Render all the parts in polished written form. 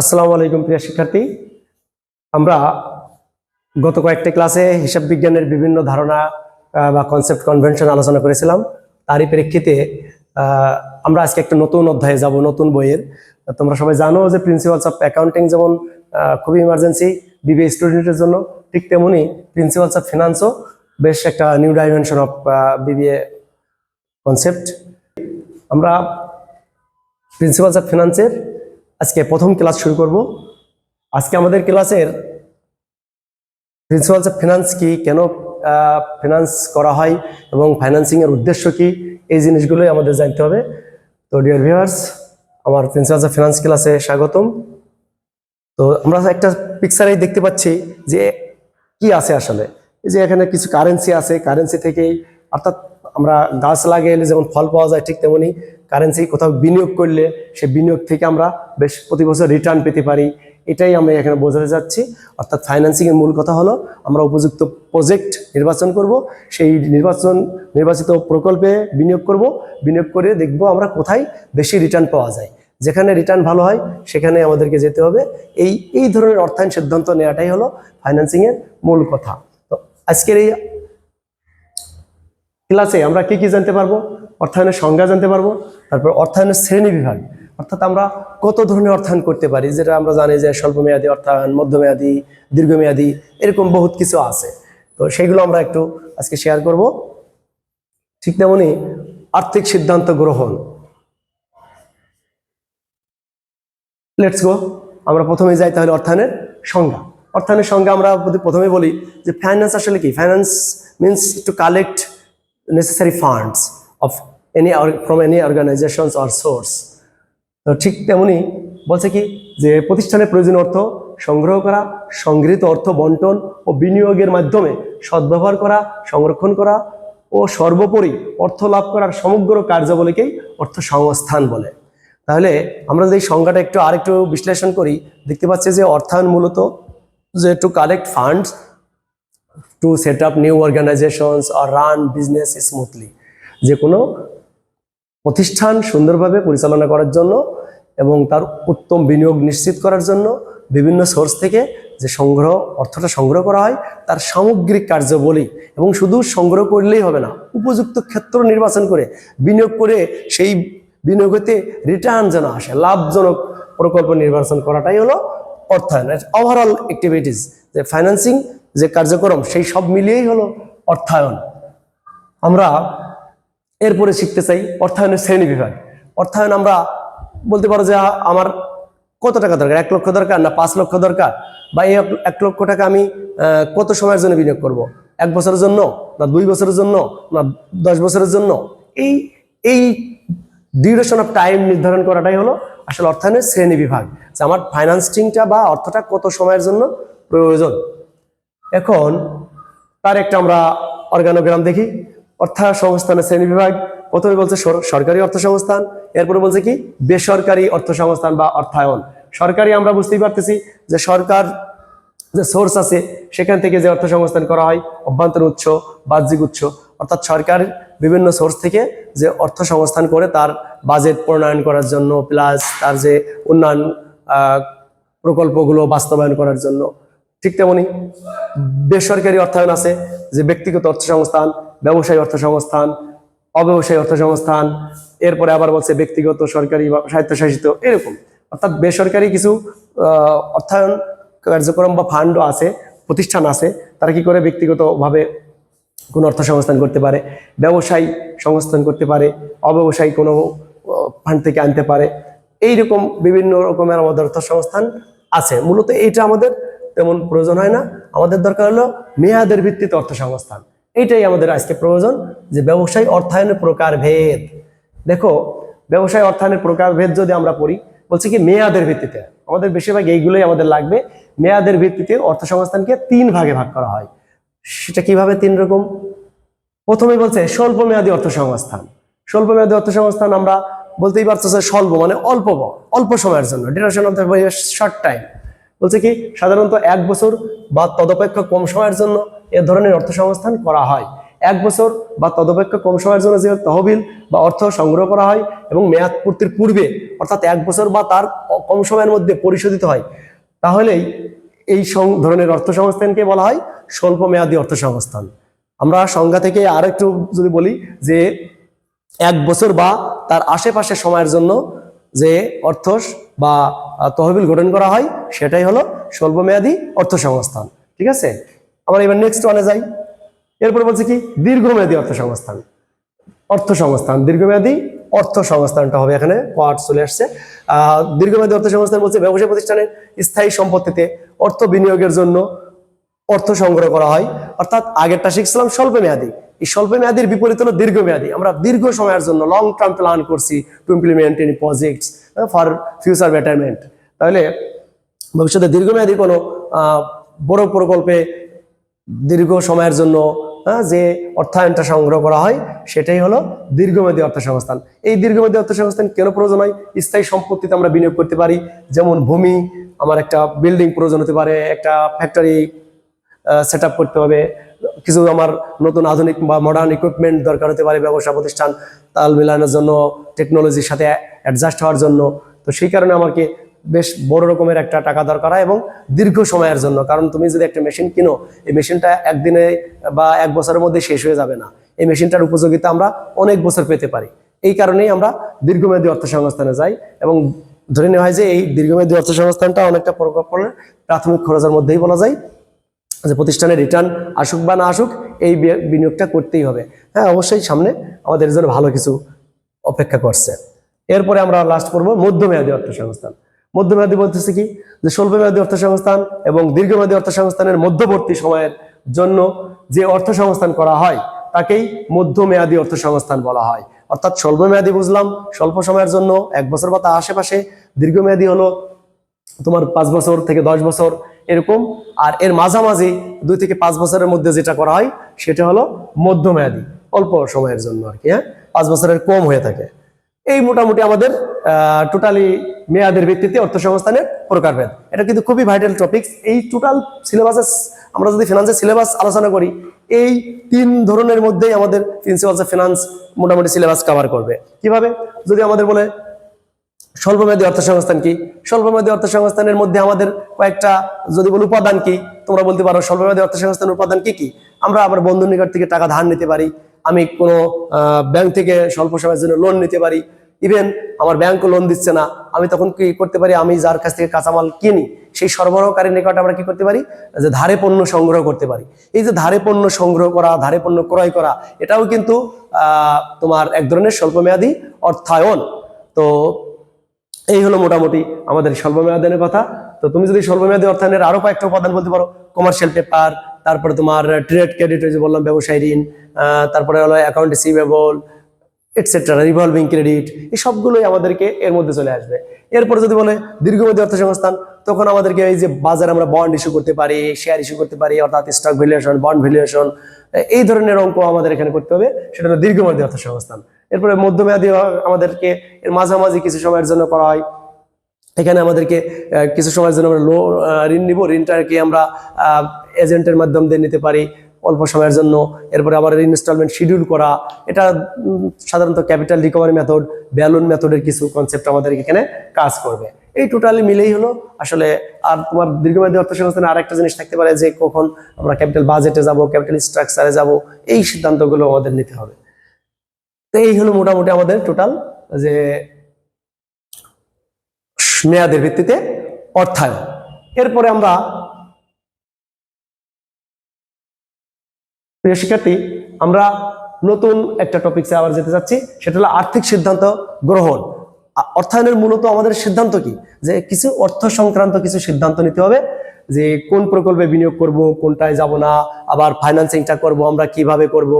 আসসালামু আলাইকুম প্রিয় শিক্ষার্থী। আমরা গত কয়েকটি ক্লাসে হিসাব বিজ্ঞানের বিভিন্ন ধারণা বা কনসেপ্ট কনভেনশন আলোচনা করেছিলাম। তারই প্রেক্ষিতে আমরা আজকে একটা নতুন অধ্যায়ে যাব, নতুন বইয়ের। তোমরা সবাই জানো যে প্রিন্সিপালস অফ অ্যাকাউন্টিং যেমন খুবই ইমার্জেন্সি বিবিএ স্টুডেন্টের জন্য, ঠিক তেমনি প্রিন্সিপালস অফ ফিনান্সও বেশ একটা new dimension of BBA concept. আমরা প্রিন্সিপালস অফ ফিনান্সের আজকে প্রথম ক্লাস শুরু করব। আজকে আমাদের ক্লাসের প্রিন্সিপালস অফ ফিনান্স কি, কেন ফিনান্স করা হয় এবং ফাইন্যান্সিং এর উদ্দেশ্য কি, এই জিনিসগুলোই আমাদের জানতে হবে। তো ডিয়ার ভিউয়ার্স, আমার প্রিন্সিপালস অফ ফিনান্স ক্লাসে স্বাগতম। তো আমরা একটা পিকচারেই দেখতে পাচ্ছি যে কি আছে আসলে। এই যে এখানে কিছু কারেন্সি আছে, কারেন্সি থেকেই অর্থাৎ আমরা গাছ লাগাইলে যেমন ফল পাওয়া যায়, ঠিক তেমনি কারেন্সি কোথাও বিনিয়োগ করলে সে বিনিয়োগ থেকে আমরা বেশ প্রতি বছর রিটার্ন পেতে পারি। এটাই আমরা এখানে বোঝাতে যাচ্ছি। অর্থাৎ ফাইন্যান্সিং এর মূল কথা হলো আমরা উপযুক্ত প্রজেক্ট নির্বাচন করব, সেই নির্বাচিত প্রকল্পে বিনিয়োগ করব, বিনিয়োগ করে দেখব আমরা কোথায় বেশি রিটার্ন পাওয়া যায়। যেখানে রিটার্ন ভালো হয় সেখানে আমাদেরকে যেতে হবে। এই ধরনের অর্থায়ন সিদ্ধান্ত নেওয়াটাই হলো ফাইন্যান্সিং এর মূল কথা। তো আজকের এই ক্লাসে আমরা কি কি জানতে পারবো? অর্থায়নের সংজ্ঞা জানতে পারবো, তারপর অর্থায়নের শ্রেণী বিভাগ, অর্থাৎ আমরা কত ধরনের অর্থায়ন করতে পারি, যেটা আমরা জানি যে স্বল্পমেয়াদী অর্থায়ন, মধ্যমেয়াদী, দীর্ঘমেয়াদী, এরকম বহুত কিছু আছে। তো সেইগুলো আমরা একটু আজকে শেয়ার করব। ঠিক তেমনি আর্থিক সিদ্ধান্ত গ্রহণ। লেটস গো, আমরা প্রথমে যাই তাহলে অর্থায়নের সংজ্ঞা। অর্থায়নের সংজ্ঞা আমরা প্রথমে বলি যে ফাইন্যান্স আসলে কি। Finance means to collect necessary funds of from any organizations or source. তো ঠিক তেমনি বলছে কি যে প্রতিষ্ঠানের প্রয়োজনীয় অর্থ সংগ্রহ করা, সংগৃহীত অর্থ বন্টন ও বিনিয়োগের মাধ্যমে সদ্ব্যবহার করা, সংরক্ষণ করা ও সর্বোপরি অর্থ লাভ করার সমগ্র কার্যাবলীকেই অর্থ সংস্থান বলে। তাহলে আমরা যদি এই সংজ্ঞাটা আরেকটু বিশ্লেষণ করি, দেখতে পাচ্ছি যে অর্থায়ন মূলত যে to collect funds to set up new organizations or run business smoothly, যে কোনো প্রতিষ্ঠান সুন্দরভাবে পরিচালনা করার জন্য এবং তার উত্তম বিনিয়োগ নিশ্চিত করার জন্য বিভিন্ন সোর্স থেকে যে অর্থটা সংগ্রহ করা হয় তার সামগ্রিক কার্যাবলী, এবং শুধু সংগ্রহ করলেই হবে না, উপযুক্ত ক্ষেত্র নির্বাচন করে বিনিয়োগ করে সেই বিনিয়োগতে রিটার্ন যেন আসে, লাভজনক প্রকল্প নির্বাচন করাটাই হলো অর্থায়ন। ওভারঅল অ্যাক্টিভিটিস, যে ফাইন্যান্সিং যে কার্যক্রম সেই সব মিলিয়েই হলো অর্থায়ন। আমরা এরপরে শিখতে চাই অর্থায়নের শ্রেণী বিভাগ। অর্থায়ন আমরা বলতে পারো যে আমার কত টাকা দরকার, 1 লক্ষ দরকার না 5 লক্ষ দরকার, বা এই 1 লক্ষ টাকা আমি কত সময়ের জন্য বিনিয়োগ করব, 1 বছরের জন্য না 2 বছরের জন্য না 10 বছরের জন্য, এই ডিউরেশন অফ টাইম নির্ধারণ করাটাই হলো আসলে অর্থায়নের শ্রেণী বিভাগ, যে আমার ফাইন্যান্সিংটা বা অর্থটা কত সময়ের জন্য প্রয়োজন। এখন তার একটা আমরা অর্গানোগ্রাম দেখি। অর্থায়ন সংস্থানের শ্রেণী বিভাগ। প্রথমে বলছে সরকারি অর্থ সংস্থান, এরপরে বলছে কি বেসরকারি অর্থ সংস্থান বা অর্থায়ন। সরকারি আমরা বুঝতেই পারতেছি যে সরকার যে সোর্স আছে সেখান থেকে যে অর্থ সংস্থান করা হয়, অভ্যন্তরীণ উৎস, বাহ্যিক উৎস, অর্থাৎ সরকার বিভিন্ন সোর্স থেকে যে অর্থ সংস্থান করে তার বাজেট প্রণয়ন করার জন্য, প্লাস তার যে উন্নয়ন প্রকল্পগুলো বাস্তবায়ন করার জন্য। ঠিক তেমনি বেসরকারি অর্থায়ন আছে, যে ব্যক্তিগত অর্থ সংস্থান, ব্যবসায়ী অর্থ সংস্থান, অব্যবসায়ী অর্থ সংস্থান, এরপরে আবার বলছে ব্যক্তিগত, সরকারি বা স্বায়ত্তশাসিত, এরকম। অর্থাৎ বেসরকারি কিছু অর্থায়ন কার্যক্রম বা ফান্ডও আছে, প্রতিষ্ঠান আছে, তারা কি করে ব্যক্তিগতভাবে কোনো অর্থ সংস্থান করতে পারে, ব্যবসায়ী সংস্থান করতে পারে, অব্যবসায়ী কোনো ফান্ড থেকে আনতে পারে। এইরকম বিভিন্ন রকমের আমাদের অর্থ সংস্থান আছে। মূলত এইটা আমাদের তেমন প্রয়োজন হয় না, আমাদের দরকার হলো মেয়াদের ভিত্তিতে অর্থ সংস্থান। এইটাই আমাদের আজকে প্রয়োজন, যে ব্যবসায়ী অর্থায়নের প্রকারভেদ। দেখো, ব্যবসায়ী অর্থায়নের প্রকারভেদ যদি আমরা পড়ি, বলছে কি মেয়াদের ভিত্তিতে, আমাদের বেশিরভাগ এইগুলোই আমাদের লাগবে। মেয়াদের ভিত্তিতে অর্থ সংস্থানকে 3 ভাগে ভাগ করা হয়। সেটা কিভাবে 3 রকম? প্রথমে বলছে স্বল্প মেয়াদী অর্থ সংস্থান। স্বল্প মেয়াদী অর্থ সংস্থান আমরা বলতেই পারছো যে স্বল্প মানে অল্প সময়ের জন্য, duration of the short time. বলছে কি সাধারণত 1 বছর বা তদপেক্ষা কম সময়ের জন্য এ ধরনের অর্থ সংস্থান করা হয়। 1 বছর বা তদপেক্ষা কম সময়ের জন্য যে তহবিল বা অর্থ সংগ্রহ করা হয় এবং মেয়াদ পূর্তির পূর্বে অর্থাৎ 1 বছর বা তার কম সময়ের মধ্যে পরিশোধিত হয়, তাহলেই এই ধরনের অর্থ সংস্থানকে বলা হয় স্বল্প মেয়াদী অর্থ সংস্থান। আমরা সংজ্ঞা থেকে আর একটু যদি বলি যে 1 বছর বা তার আশেপাশে সময়ের জন্য যে অর্থ বা তহবিল গঠন করা হয় সেটাই হলো স্বল্পমেয়াদী অর্থ সংস্থান। ঠিক আছে, আমরা এবার নেক্সট ওয়ানে যাই। এরপর বলছে কি দীর্ঘমেয়াদী অর্থ সংস্থান। দীর্ঘমেয়াদী অর্থ সংস্থানটা হবে, এখানে পার্ট চলে আসছে। দীর্ঘমেয়াদী অর্থ সংস্থান বলছে ব্যবসায় প্রতিষ্ঠানের স্থায়ী সম্পত্তিতে অর্থ বিনিয়োগের জন্য অর্থ সংগ্রহ করা হয়। অর্থাৎ আগেরটা শিখছিলাম স্বল্প মেয়াদী, এই স্বল্প মেয়াদীর বিপরীত হলো দীর্ঘমেয়াদী। আমরা দীর্ঘ সময়ের জন্য লং টার্ম প্ল্যান করছি to implement any projects for future betterment. তাহলে ভবিষ্যতে দীর্ঘমেয়াদী কোনো বড় প্রকল্পে দীর্ঘ সময়ের জন্য যে অর্থায়নটা সংগ্রহ করা হয় সেটাই হলো দীর্ঘমেয়াদী অর্থ সংস্থান। এই দীর্ঘমেয়াদী অর্থ সংস্থান কেন প্রয়োজন হয়? স্থায়ী সম্পত্তিতে আমরা বিনিয়োগ করতে পারি, যেমন ভূমি, আমার একটা বিল্ডিং প্রয়োজন হতে পারে, একটা ফ্যাক্টরি সেট আপ করতে হবে, কিছু আমার নতুন আধুনিক বা মডার্ন ইকুইপমেন্ট দরকার হতে পারে ব্যবসা প্রতিষ্ঠান তাল মিলানোর জন্য, টেকনোলজির সাথে অ্যাডজাস্ট হওয়ার জন্য। তো সেই কারণে আমাকে বেশ বড় রকমের একটা টাকা দরকার হয় এবং দীর্ঘ সময়ের জন্য। কারণ তুমি যদি একটা মেশিন কিনো, এই মেশিনটা একদিনে বা 1 বছরের মধ্যে শেষ হয়ে যাবে না, এই মেশিনটার উপযোগিতা আমরা অনেক বছর পেতে পারি। এই কারণেই আমরা দীর্ঘমেয়াদী অর্থ সংস্থানে যাই এবং ধরে নেওয়া হয় যে এই দীর্ঘমেয়াদী অর্থ সংস্থানটা অনেকটা প্রকল্পের প্রাথমিক খরচের মধ্যেই বলা যায় যে প্রতিষ্ঠানের রিটার্ন আসুক বা না আসুক এই বিনিয়োগটা করতেই হবে। হ্যাঁ, অবশ্যই সামনে আমাদের জন্য ভালো কিছু অপেক্ষা করছে। এরপরে আমরা লাস্ট করবো মধ্যমেয়াদী অর্থ সংস্থান। মধ্যমেয়াদী বলতেছে কি যে স্বল্পমেয়াদী অর্থ সংস্থান এবং দীর্ঘমেয়াদী অর্থ সংস্থানের মধ্যবর্তী সময়ের জন্য যে অর্থ সংস্থান করা হয় তাকেই মধ্যমেয়াদী অর্থ সংস্থান বলা হয়। অর্থাৎ স্বল্পমেয়াদী বুঝলাম স্বল্প সময়ের জন্য 1 বছর বা তার আশেপাশে, দীর্ঘমেয়াদী হলো তোমার 5 বছর থেকে 10 বছর এরকম, আর এর মাঝামাঝি 2 থেকে 5 বছরের মধ্যে যেটা করা হয় সেটা হলো মধ্যমেয়াদী, অল্প সময়ের জন্য আর কি। হ্যাঁ, 5 বছরের কম হয়ে থাকে। এই মোটামুটি আমাদের টোটালি মেয়াদের ভিত্তিতে অর্থ সংস্থানের প্রকারভেদ। এটা কিন্তু খুবই ভাইটাল টপিকস। এই টোটাল সিলেবাসে আমরা যদি ফিনান্সের সিলেবাস আলোচনা করি, এই 3 ধরনের মধ্যেই আমাদের প্রিন্সিপালস অফ ফিনান্স মোটামুটি সিলেবাস কভার করবে। কিভাবে? যদি আমাদের বলে স্বল্পমেয়াদী অর্থ সংস্থান কি, স্বল্পমেয়াদী অর্থ সংস্থানের মধ্যে আমাদের কয়েকটা যদি বলি উপাদান কি, তোমরা বলতে পারো স্বল্পমেয়াদী অর্থ সংস্থানের উপাদান কি কি? আমরা আবার বন্ধুর নিকট থেকে টাকা ধার নিতে পারি, আমি কোনো ব্যাংক থেকে স্বল্প সময়ের জন্য লোন নিতে পারি, ইভেন আমার ব্যাংকও লোন দিচ্ছে না, আমি তখন কি করতে পারি, আমি যার কাছ থেকে কাঁচামাল কিনি সেই সরবরাহকারীর নিকট আমরা কি করতে পারি, যে ধারে পণ্য সংগ্রহ করতে পারি। এই যে ধারে পণ্য সংগ্রহ করা, ধারে পণ্য ক্রয় করা, এটাও কিন্তু তোমার এক ধরনের স্বল্পমেয়াদী অর্থায়ন। তো এই হলো মোটামুটি আমাদের স্বল্পমেয়াদের কথা। তো তুমি যদি স্বল্পমেয়াদী অর্থায়নের আরো কয়েকটা উপাদান বলতে পারো, কমার্শিয়াল পেপার, তারপরে তোমার ট্রেড ক্রেডিট, যে বললাম ব্যবসায়ী ঋণ, তারপরে হলো account receivable etcetera, revolving credit, এই সবগুলোই আমাদেরকে এর মধ্যে চলে আসবে। এরপরে যদি বলে দীর্ঘমেয়াদী অর্থ সংস্থান, তখন আমাদেরকে এই যে বাজারে আমরা বন্ড ইস্যু করতে পারি, শেয়ার ইস্যু করতে পারি, অর্থাৎ স্টক ভ্যালুয়েশন, বন্ড ভ্যালুয়েশন, এই ধরনের অঙ্ক আমাদের এখানে করতে হবে, সেটা হলো দীর্ঘমেয়াদী অর্থ সংস্থান। এরপরে মধ্যমেয়াদী আমাদেরকে এর মাঝামাঝি কিছু সময়ের জন্য করা হয়। এখানে আমাদেরকে কিছু সময়ের জন্য আমরা ঋণ নিব, ঋণটাকে আমরা এজেন্টের মাধ্যম দিয়ে নিতে পারি অল্প সময়ের জন্য। এরপরে আবার ইনস্টলমেন্ট শিডিউল করা, এটা সাধারণত ক্যাপিটাল রিকভারি মেথড, ব্যালুন মেথডের কিছু কনসেপ্ট আমাদের এখানে কাজ করবে। এই টোটালি মিলেই হলো আসলে। আর তোমার দীর্ঘমেয়াদী অর্থ সংস্থানে আরেকটা জিনিস থাকতে পারে যে কখন আমরা ক্যাপিটাল বাজেটে যাব, ক্যাপিটাল স্ট্রাকচারে যাব, এই সিদ্ধান্তগুলো আমাদের নিতে হবে। তো এই হলো মোটামুটি আমাদের টোটাল যে মেয়াদের ভিত্তিতে অর্থায়ন। এরপরে আমরা প্রিয় শিক্ষার্থী, আমরা নতুন একটা টপিকসে আবার যেতে চাচ্ছি, সেটা হলো আর্থিক সিদ্ধান্ত গ্রহণ। অর্থায়নের মূলত আমাদের সিদ্ধান্ত কি, যে কিছু অর্থ সংক্রান্ত কিছু সিদ্ধান্ত নিতে হবে, যে কোন প্রকল্পে বিনিয়োগ করব, কোনটায় যাব না, আবার ফাইন্যান্সিংটা করব আমরা কিভাবে করব,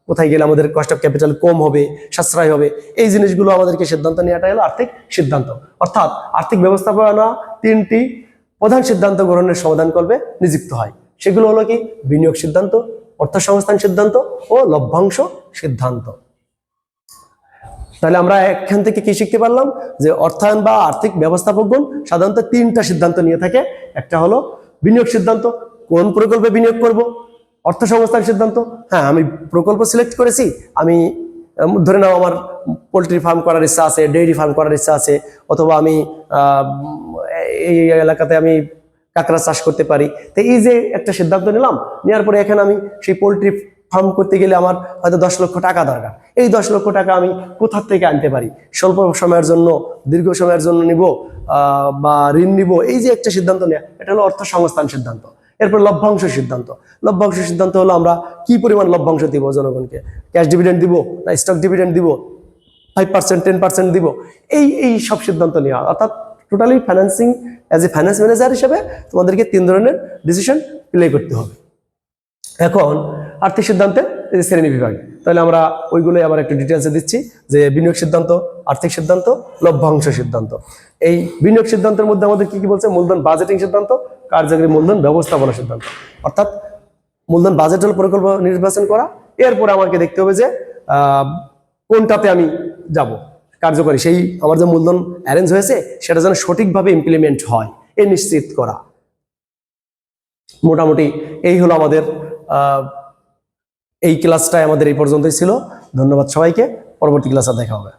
কোথায় গেলে আমাদের কস্ট অফ ক্যাপিটাল কম হবে, সাশ্রয় হবে, এই জিনিসগুলো আমাদেরকে সিদ্ধান্ত নেওয়াটাই হলো আর্থিক সিদ্ধান্ত। অর্থাৎ আর্থিক ব্যবস্থাপনা 3টি প্রধান সিদ্ধান্ত গ্রহণের সমাধান করবে নিযুক্ত হয়। সেগুলো হলো কি, বিনিয়োগ সিদ্ধান্ত, অর্থ সংস্থান সিদ্ধান্ত ও লভ্যাংশ সিদ্ধান্ত। তাহলে আমরা এখান থেকে কি শিখতে পারলাম, যে অর্থায়ন বা আর্থিক ব্যবস্থাপকগণ সাধারণত 3টা সিদ্ধান্ত নিয়ে থাকে। একটা হলো বিনিয়োগ সিদ্ধান্ত, কোন প্রকল্পে বিনিয়োগ করব, অর্থসংস্থান সিদ্ধান্ত, হ্যাঁ আমি প্রকল্প সিলেক্ট করেছি, আমি ধরে নাও আমার পোলট্রি ফার্ম করার ইচ্ছা আছে, ডেইরি ফার্ম করার ইচ্ছা আছে, অথবা আমি এই এলাকাতে আমি কাঁকড়া চাষ করতে পারি। তো এই যে একটা সিদ্ধান্ত নিলাম, নেওয়ার পরে এখানে আমি সেই পোলট্রি ফার্ম করতে গেলে আমার হয়তো 10 লক্ষ টাকা দরকার। এই 10 লক্ষ টাকা আমি কোথা থেকে আনতে পারি? স্বল্প সময়ের জন্য, দীর্ঘ সময়ের জন্য নিব বা ঋণ নিব, এই যে একটা সিদ্ধান্ত নেওয়া, এটা হলো অর্থ সংস্থান সিদ্ধান্ত। এরপর লভ্যাংশ সিদ্ধান্ত। লভ্যাংশ সিদ্ধান্ত হলো আমরা কি পরিমাণ লভ্যাংশ দিব জনগণকে, ক্যাশ ডিভিডেন্ড দিব না স্টক ডিভিডেন্ড দিব, 5% 10% দিব, এই সব সিদ্ধান্ত নেওয়া। অর্থাৎ totally financing, as a finance manager হিসেবে তোমাদেরকে 3 ধরনের ডিসিশন প্লে করতে হবে। এখন আর্থিক সিদ্ধান্তে এই যে শ্রেণী বিভাগ, তাহলে আমরা ওইগুলোই আবার একটু ডিটেলসে দিচ্ছি যে বিনিয়োগ সিদ্ধান্ত, আর্থিক সিদ্ধান্ত, লভ্যাংশ সিদ্ধান্ত। এই বিনিয়োগ সিদ্ধান্তের মধ্যে আমাদের কি কি বলছে? মূলধন বাজেটিং সিদ্ধান্ত, কার্যকরী মূলধন ব্যবস্থাপনা সিদ্ধান্ত। অর্থাৎ মূলধন বাজেট হল পরিকল্পনা নির্বাচন করা, এরপরে আমাকে দেখতে হবে যে কোনটাতে আমি যাব কার্যকরী, সেই আমার যে মূলধন অ্যারেঞ্জ হয়েছে সেটা যেন সঠিকভাবে ইমপ্লিমেন্ট হয় এ নিশ্চিত করা। মোটামুটি এই হলো আমাদের এই ক্লাসটায় আমাদের এই পর্যন্তই ছিল। ধন্যবাদ সবাইকে, পরবর্তী ক্লাসে দেখা হবে।